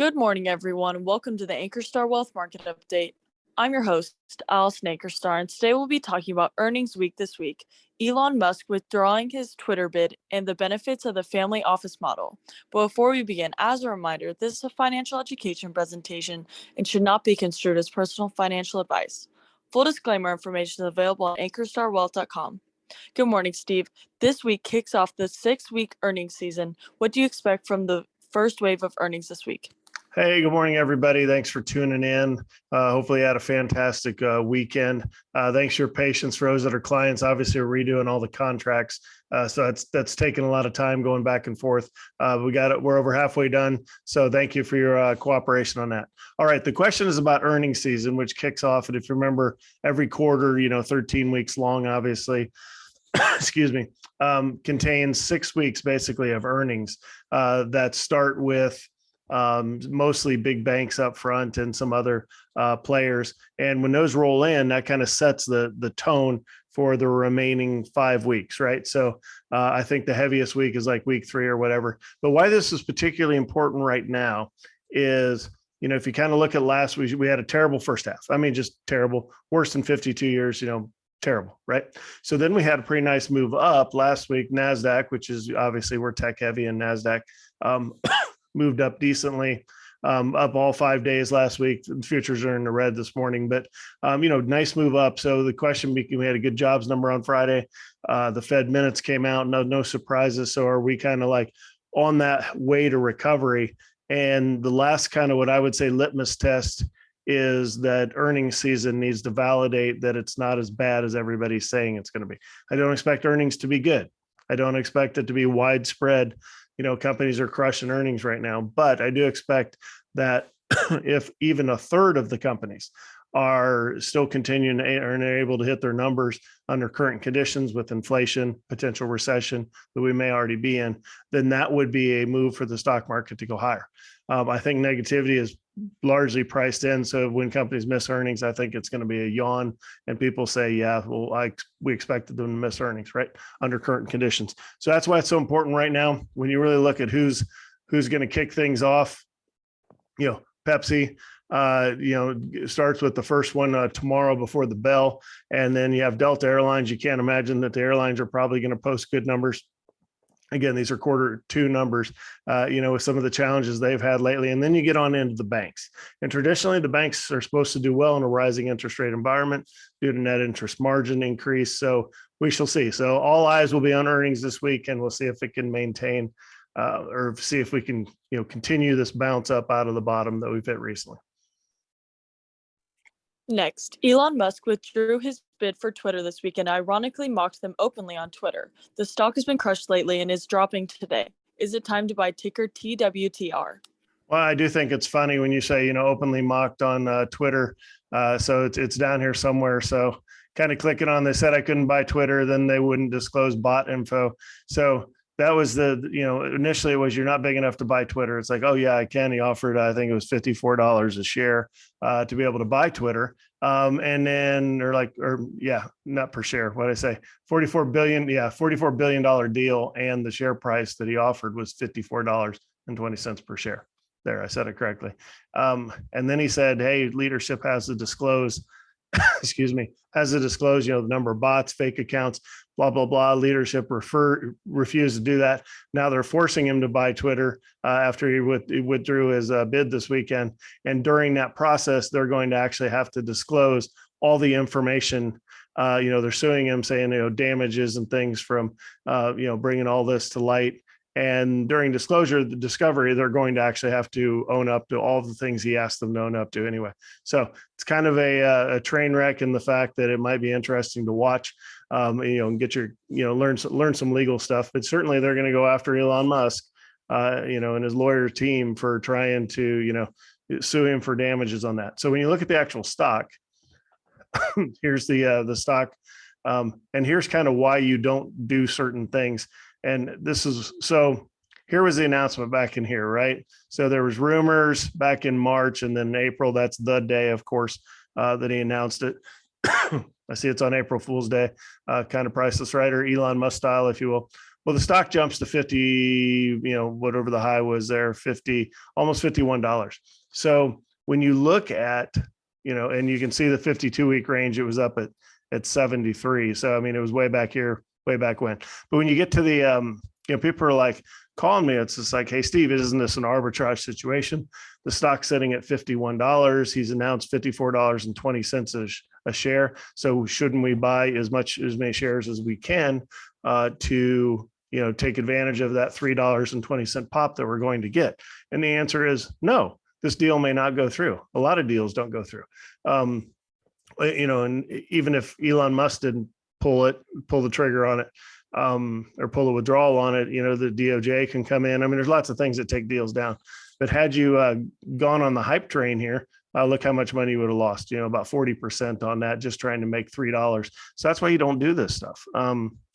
Good morning, everyone, and welcome to the Ankerstar Wealth Market Update. I'm your host, Allison Ankerstar, and today we'll be talking about earnings week this week, Elon Musk withdrawing his Twitter bid, and the benefits of the family office model. But before we begin, as a reminder, this is a financial education presentation and should not be construed as personal financial advice. Full disclaimer information is available at ankerstarwealth.com. Good morning, Steve. This week kicks off the 6-week earnings season. What do you expect from the first wave of earnings this week? Hey, good morning, everybody. Thanks for tuning in. Hopefully you had a fantastic weekend. Thanks for your patience for those that are clients. Obviously, we're redoing all the contracts. So that's taken a lot of time going back and forth. We're over halfway done. So thank you for your cooperation on that. All right. The question is about earnings season, which kicks off. And if you remember, every quarter, 13 weeks long, obviously, excuse me, contains 6 weeks basically of earnings that start with mostly big banks up front and some other players. And when those roll in, that kind of sets the tone for the remaining 5 weeks, right? So I think the heaviest week is like week 3 or whatever. But why this is particularly important right now is, if you kind of look at last week, we had a terrible first half. I mean, just terrible, worse than 52 years, terrible, right? So then we had a pretty nice move up last week. NASDAQ, which is obviously we're tech heavy in NASDAQ, moved up decently, up all 5 days last week. The futures are in the red this morning, but nice move up. So the question became, we had a good jobs number on Friday. The Fed minutes came out, no surprises. So are we kind of like on that way to recovery? And the last kind of what I would say litmus test is that earnings season needs to validate that it's not as bad as everybody's saying it's going to be. I don't expect earnings to be good. I don't expect it to be widespread. Companies are crushing earnings right now, but I do expect that if even a third of the companies are still continuing and are able to hit their numbers under current conditions with inflation, potential recession that we may already be in, then that would be a move for the stock market to go higher. I think negativity is largely priced in. So when companies miss earnings, I think it's going to be a yawn and people say, yeah, well, we expected them to miss earnings, right? Under current conditions. So that's why it's so important right now. When you really look at who's going to kick things off, Pepsi, starts with the first one tomorrow before the bell. And then you have Delta Airlines. You can't imagine that the airlines are probably going to post good numbers. Again, these are Q2 numbers, with some of the challenges they've had lately. And then you get on into the banks. And traditionally, the banks are supposed to do well in a rising interest rate environment due to net interest margin increase. So we shall see. So all eyes will be on earnings this week, and we'll see if it can maintain or see if we can, continue this bounce up out of the bottom that we've hit recently. Next, Elon Musk withdrew his bid for Twitter this week and ironically mocked them openly on Twitter. The stock has been crushed lately and is dropping today. Is it time to buy ticker TWTR? Well, I do think it's funny when you say, openly mocked on Twitter. So it's down here somewhere. So kind of clicking on, they said I couldn't buy Twitter, then they wouldn't disclose bot info. So that was initially it was, you're not big enough to buy Twitter. It's like, oh yeah, I can. He offered, I think it was $54 a share to be able to buy Twitter. And then not per share. What did I say? $44 billion deal. And the share price that he offered was $54.20 per share. There, I said it correctly. And then he said, hey, leadership has to disclose, the number of bots, fake accounts, blah, blah, blah. Leadership refused to do that. Now they're forcing him to buy Twitter after he withdrew his bid this weekend. And during that process, they're going to actually have to disclose all the information. They're suing him saying, damages and things from, bringing all this to light. And during the discovery, they're going to actually have to own up to all the things he asked them to own up to anyway. So it's kind of a train wreck in the fact that it might be interesting to watch, and get learn some legal stuff. But certainly they're going to go after Elon Musk, and his lawyer team for trying to, sue him for damages on that. So when you look at the actual stock, here's the stock, and here's kind of why you don't do certain things. And here was the announcement back in here, right? So there was rumors back in March and then April, that's the day, of course, that he announced it. I see it's on April Fool's Day, kind of priceless, right? Or Elon Musk style, if you will. Well, the stock jumps to 50, whatever the high was there, 50, almost $51. So when you look at, and you can see the 52-week range, it was up at 73. So, I mean, it was way back here, way back when. But when you get to the, people are like calling me, it's just like, hey, Steve, isn't this an arbitrage situation? The stock's sitting at $51. He's announced $54.20 a share. So shouldn't we buy as many shares as we can to take advantage of that $3.20 pop that we're going to get? And the answer is no. This deal may not go through. A lot of deals don't go through. And even if Elon Musk didn't pull the trigger on it, or pull a withdrawal on it, the DOJ can come in. I mean, there's lots of things that take deals down. But had you gone on the hype train here, look how much money you would have lost, about 40% on that, just trying to make $3. So that's why you don't do this stuff. I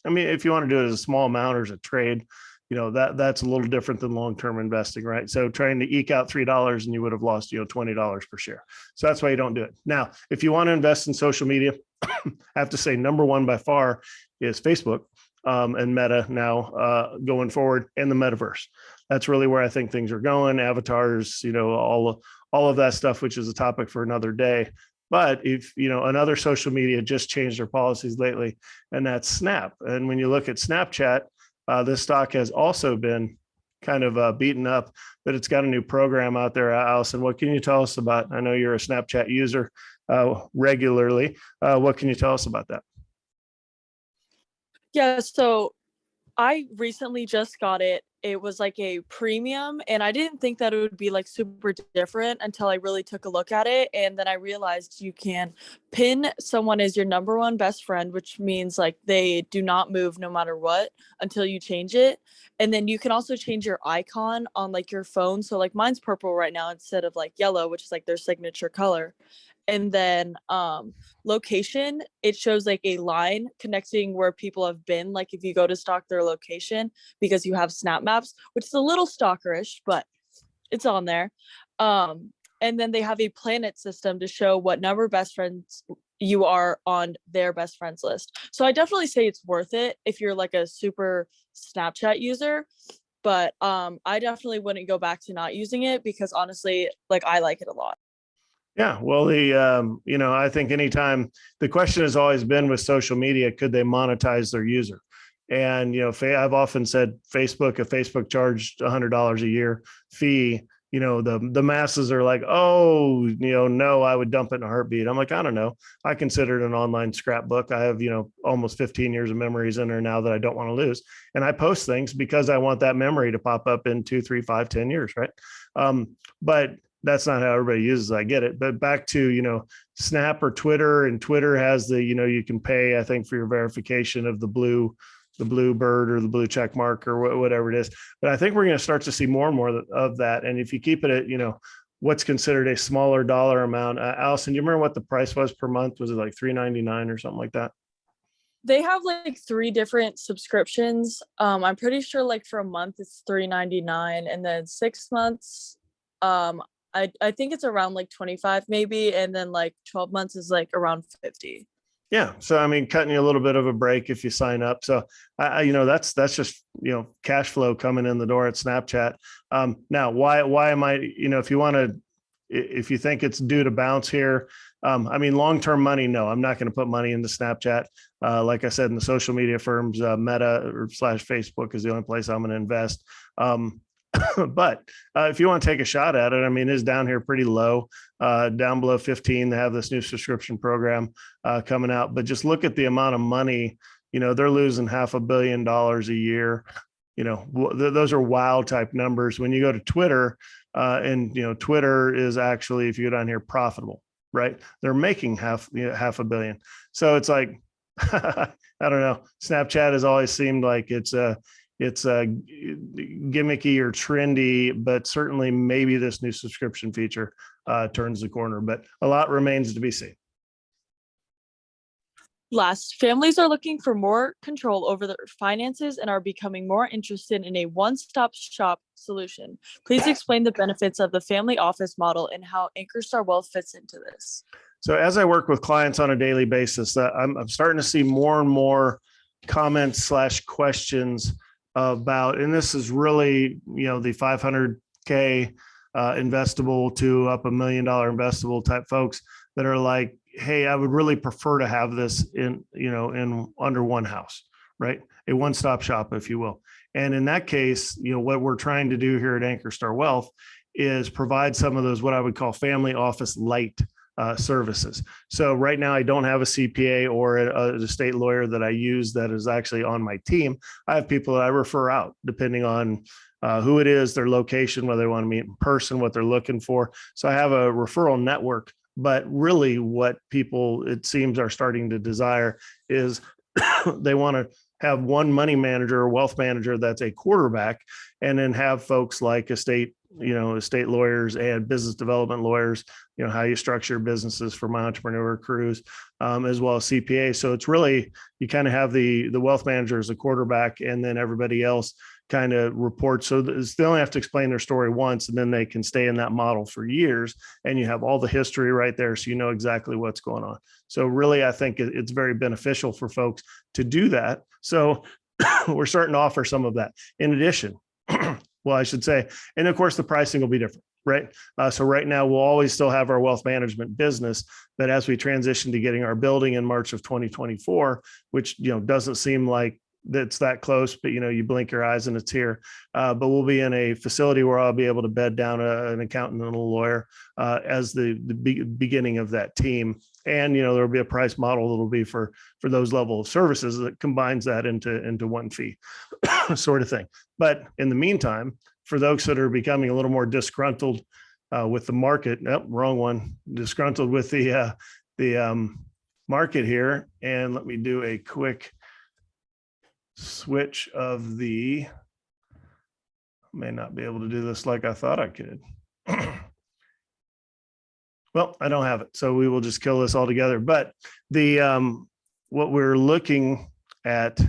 mean, if you want to do it as a small amount or as a trade, that's a little different than long-term investing, right? So trying to eke out $3 and you would have lost, $20 per share. So that's why you don't do it. Now, if you want to invest in social media, I have to say number one by far is Facebook and Meta now going forward, and the metaverse. That's really where I think things are going. Avatars, all of that stuff, which is a topic for another day. But if, another social media just changed their policies lately, and that's Snap. And when you look at Snapchat, this stock has also been kind of beaten up, but it's got a new program out there. Allison, what can you tell us about? I know you're a Snapchat user regularly. What can you tell us about that? Yeah, so I recently just got it. It was like a premium, and I didn't think that it would be like super different until I really took a look at it. And then I realized you can pin someone as your number one best friend, which means like they do not move no matter what until you change it. And then you can also change your icon on like your phone. So like mine's purple right now instead of like yellow, which is like their signature color. And then location, it shows like a line connecting where people have been, like if you go to stalk their location, because you have snap maps, which is a little stalkerish, but it's on there. And then they have a planet system to show what number of best friends you are on their best friends list. So I definitely say it's worth it if you're like a super Snapchat user, but I definitely wouldn't go back to not using it, because honestly, like I like it a lot. Yeah, well, I think anytime, the question has always been with social media, could they monetize their user? And, I've often said if Facebook charged $100 a year fee, the masses are like, oh, no, I would dump it in a heartbeat. I'm like, I don't know. I consider it an online scrapbook. I have, almost 15 years of memories in there now that I don't want to lose. And I post things because I want that memory to pop up in 2, 3, 5, 10 years. Right. But that's not how everybody uses it. I get it. But back to, Snap or Twitter, and Twitter has the, you can pay, I think, for your verification of the blue bird or the blue check mark or whatever it is. But I think we're going to start to see more and more of that. And if you keep it at, what's considered a smaller dollar amount, Allison, do you remember what the price was per month? Was it like $3.99 or something like that? They have like 3 different subscriptions. I'm pretty sure like for a month it's $3.99, and then 6 months, I think it's around like 25 maybe, and then like 12 months is like around 50. Yeah. So, I mean, cutting you a little bit of a break if you sign up. So that's just, cash flow coming in the door at Snapchat. Now, why am I, if you think it's due to bounce here, I mean, long-term money, no, I'm not going to put money into Snapchat. Like I said, in the social media firms, Meta or / Facebook is the only place I'm going to invest. But if you want to take a shot at it, I mean, it's down here pretty low, down below 15. They have this new subscription program coming out, but just look at the amount of money, they're losing $500 million a year. Those are wow type numbers. When you go to Twitter, and Twitter is actually, if you go down here, profitable, right? They're making $500 million. So it's like, I don't know. Snapchat has always seemed like it's gimmicky or trendy, but certainly maybe this new subscription feature turns the corner, but a lot remains to be seen. Last, families are looking for more control over their finances and are becoming more interested in a one-stop shop solution. Please explain the benefits of the family office model and how Ankerstar Wealth fits into this. So as I work with clients on a daily basis, I'm starting to see more and more comments / questions about, and this is really, the 500K investable to up $1 million investable type folks that are like, hey, I would really prefer to have this in under one house, right? A one-stop shop, if you will. And in that case, what we're trying to do here at Ankerstar Wealth is provide some of those, what I would call family office light services. So right now I don't have a CPA or an estate lawyer that I use that is actually on my team. I have people that I refer out depending on who it is, their location, whether they want to meet in person, what they're looking for. So I have a referral network, but really what people, it seems, are starting to desire is they want to have one money manager or wealth manager that's a quarterback, and then have folks like estate lawyers and business development lawyers, how you structure businesses for my entrepreneur crews, as well as CPA. So it's really, you kind of have the wealth manager as a quarterback, and then everybody else kind of reports. So they only have to explain their story once, and then they can stay in that model for years. And you have all the history right there, so you know exactly what's going on. So really, I think it's very beneficial for folks to do that. So we're starting to offer some of that. In addition, well, I should say, and of course, the pricing will be different, right? So right now, we'll always still have our wealth management business, but as we transition to getting our building in March of 2024, which doesn't seem like that's that close, but you blink your eyes and it's here. But we'll be in a facility where I'll be able to bed down an accountant and a lawyer as the beginning of that team. And there'll be a price model that'll be for those level of services that combines that into one fee sort of thing. But in the meantime, for those that are becoming a little more disgruntled with the market, nope, wrong one, disgruntled with the market here. And let me do a quick switch of the, may not be able to do this like I thought I could. Well, I don't have it, so we will just kill this altogether. But the what we're looking at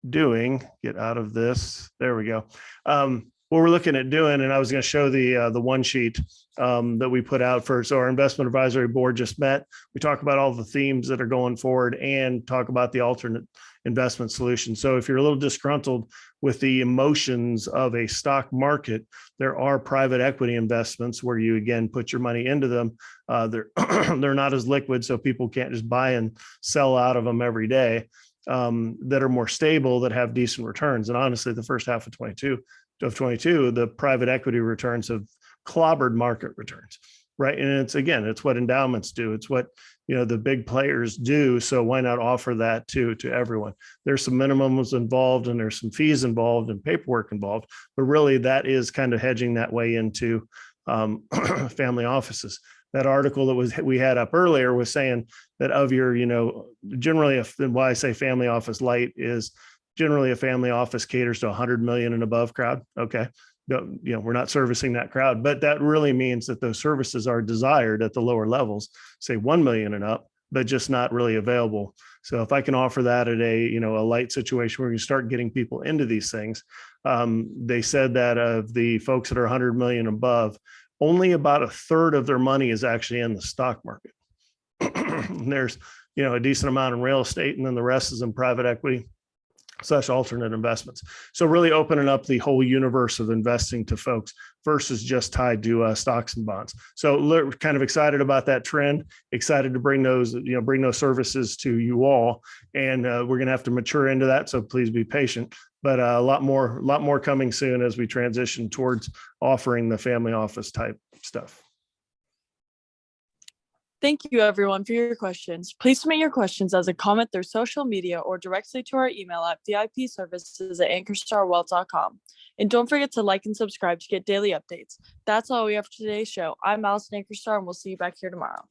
doing, get out of this, there we go. What we're looking at doing, and I was going to show the one sheet that we put out for, so our investment advisory board just met. We talk about all the themes that are going forward and talk about the alternate investment solution. So if you're a little disgruntled with the emotions of a stock market, there are private equity investments where you, again, put your money into them. They're not as liquid, so people can't just buy and sell out of them every day, that are more stable, that have decent returns. And honestly, the first half of 22, the private equity returns have clobbered market returns, right? And it's what endowments do. It's what the big players do. So why not offer that to everyone? There's some minimums involved, and there's some fees involved and paperwork involved, but really that is kind of hedging that way into family offices. That article that we had up earlier was saying that of your, generally, why I say family office light is generally a family office caters to 100 million and above crowd. Okay. We're not servicing that crowd, but that really means that those services are desired at the lower levels, say 1 million and up, but just not really available. So if I can offer that at a light situation where you start getting people into these things, they said that of the folks that are 100 million above, only about a third of their money is actually in the stock market. There's, a decent amount in real estate, and then the rest is in private equity / alternate investments. So really opening up the whole universe of investing to folks versus just tied to stocks and bonds. So kind of excited about that trend, excited to bring those services to you all. And we're going to have to mature into that. So please be patient, but a lot more coming soon as we transition towards offering the family office type stuff. Thank you, everyone, for your questions. Please submit your questions as a comment through social media or directly to our email at vipservices@ankerstarwealth.com. And don't forget to like and subscribe to get daily updates. That's all we have for today's show. I'm Allison Ankerstar, and we'll see you back here tomorrow.